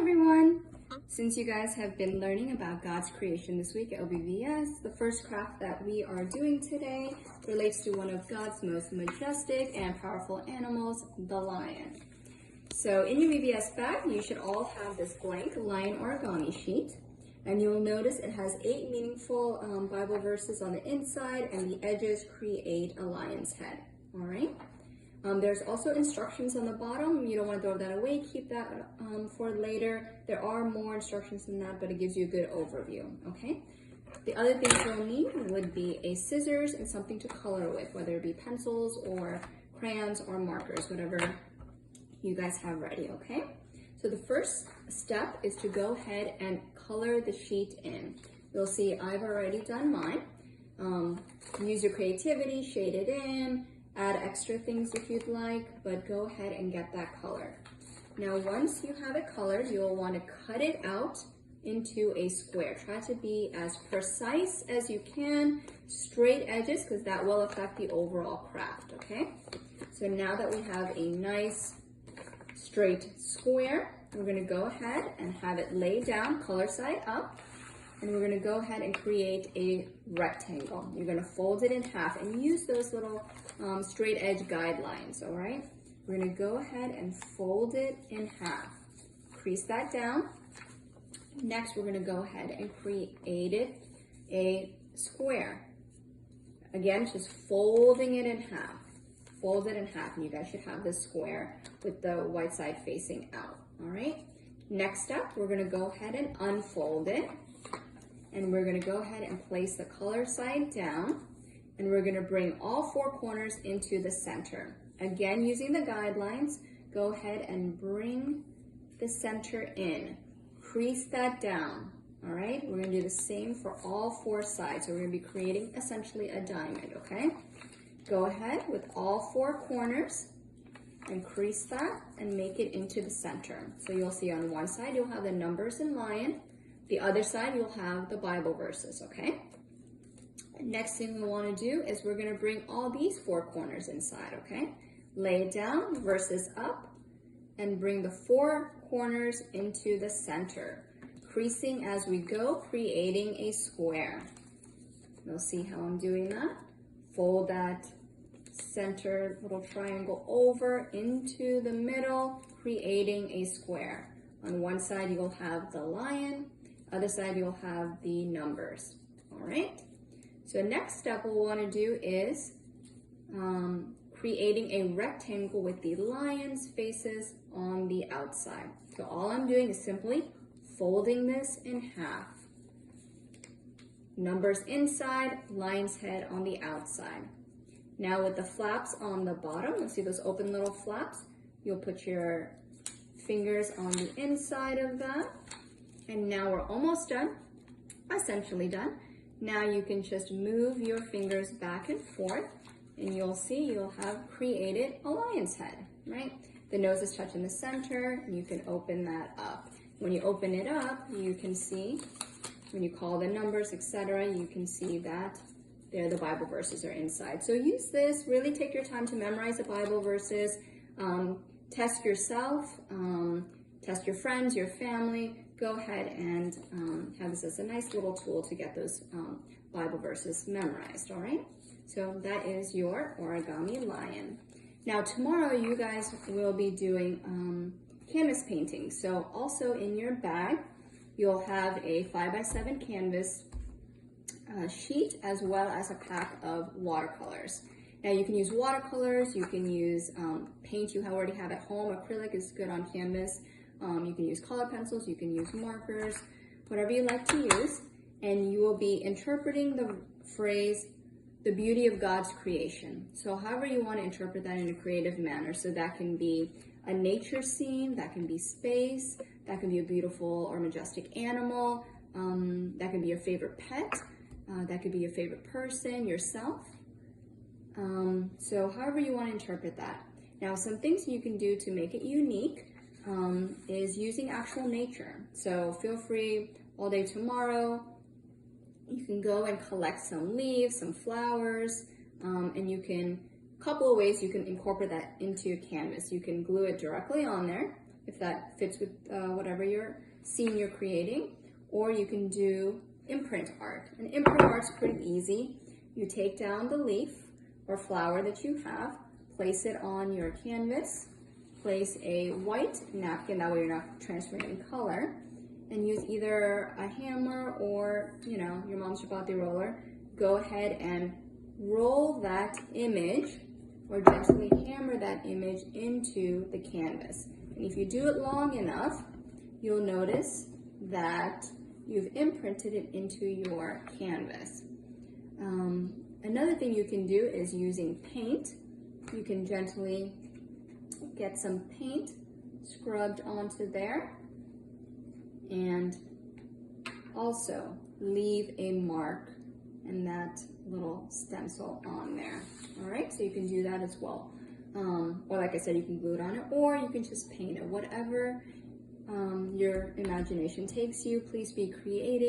everyone! Since you guys have been learning about God's creation this week at OVBS, the first craft that we are doing today relates to one of God's most majestic and powerful animals, the lion. So in your VBS bag, you should all have this blank lion origami sheet, and you'll notice it has 8 meaningful Bible verses on the inside, and the edges create a lion's head, all right? There's also instructions on the bottom. You don't want to throw that away. Keep that for later. There are more instructions than that, but it gives you a good overview, okay? The other things you'll need would be a scissors and something to color with, whether it be pencils or crayons or markers, whatever you guys have ready, okay? So the first step is to go ahead and color the sheet in. You'll see I've already done mine. Use your creativity, shade it in, add extra things if you'd like, but go ahead and get that color. Now, once you have it colored, you'll want to cut it out into a square. Try to be as precise as you can, straight edges, because that will affect the overall craft, okay? So now that we have a nice straight square, we're going to go ahead and have it laid down, color side up, and we're going to go ahead and create a rectangle. You're going to fold it in half and use those little straight edge guidelines, all right? We're going to go ahead and fold it in half. Crease that down. Next, we're going to go ahead and create a square. Again, just folding it in half. Fold it in half, and you guys should have this square with the white side facing out, all right? Next up, we're going to go ahead and unfold it. And we're going to go ahead and place the color side down, and we're going to bring all 4 corners into the center. Again, using the guidelines, go ahead and bring the center in. Crease that down, all right? We're going to do the same for all 4 sides. So we're going to be creating essentially a diamond, okay? Go ahead with all 4 corners and crease that and make it into the center. So you'll see on one side, you'll have the numbers in lion. The other side, you'll have the Bible verses, okay? Next thing we want to do is we're going to bring all these 4 corners inside, okay? Lay it down, verses up, and bring the 4 corners into the center, creasing as we go, creating a square. You'll see how I'm doing that. Fold that center little triangle over into the middle, creating a square. On one side, you'll have the lion. Other side, you'll have the numbers, all right? So next step we'll want to do is creating a rectangle with the lion's faces on the outside. So all I'm doing is simply folding this in half. Numbers inside, lion's head on the outside. Now with the flaps on the bottom, you'll see those open little flaps. You'll put your fingers on the inside of that. And now we're almost done, essentially done. Now you can just move your fingers back and forth, and you'll see you'll have created a lion's head, right? The nose is touching the center, and you can open that up. When you open it up, you can see, when you call the numbers, etc., you can see that there the Bible verses are inside. So use this, really take your time to memorize the Bible verses, test yourself, test your friends, your family. Go ahead and have this as a nice little tool to get those Bible verses memorized, all right? So that is your origami lion. Now tomorrow you guys will be doing canvas painting. So also in your bag, you'll have a 5x7 canvas sheet as well as a pack of watercolors. Now you can use watercolors, you can use paint you already have at home. Acrylic is good on canvas. You can use color pencils, you can use markers, whatever you like to use, and you will be interpreting the phrase, the beauty of God's creation. So however you want to interpret that in a creative manner. So that can be a nature scene, that can be space, that can be a beautiful or majestic animal, that can be your favorite pet, that could be your favorite person, yourself. So however you want to interpret that. Now some things you can do to make it unique is using actual nature. So feel free all day tomorrow, you can go and collect some leaves, some flowers, and you can, a couple of ways you can incorporate that into your canvas. You can glue it directly on there. if that fits with whatever scene you're creating. Or you can do imprint art. And imprint art's pretty easy. You take down the leaf or flower that you have, place it on your canvas, place a white napkin, that way you're not transferring color, and use either a hammer or, your mom's chapati roller. Go ahead and roll that image or gently hammer that image into the canvas. And if you do it long enough, you'll notice that you've imprinted it into your canvas. Another thing you can do is using paint. You can gently get some paint scrubbed onto there and also leave a mark and that little stencil on there. All right, so you can do that as well. Or like I said, you can glue it on it, or you can just paint it. Whatever your imagination takes you, please be creative.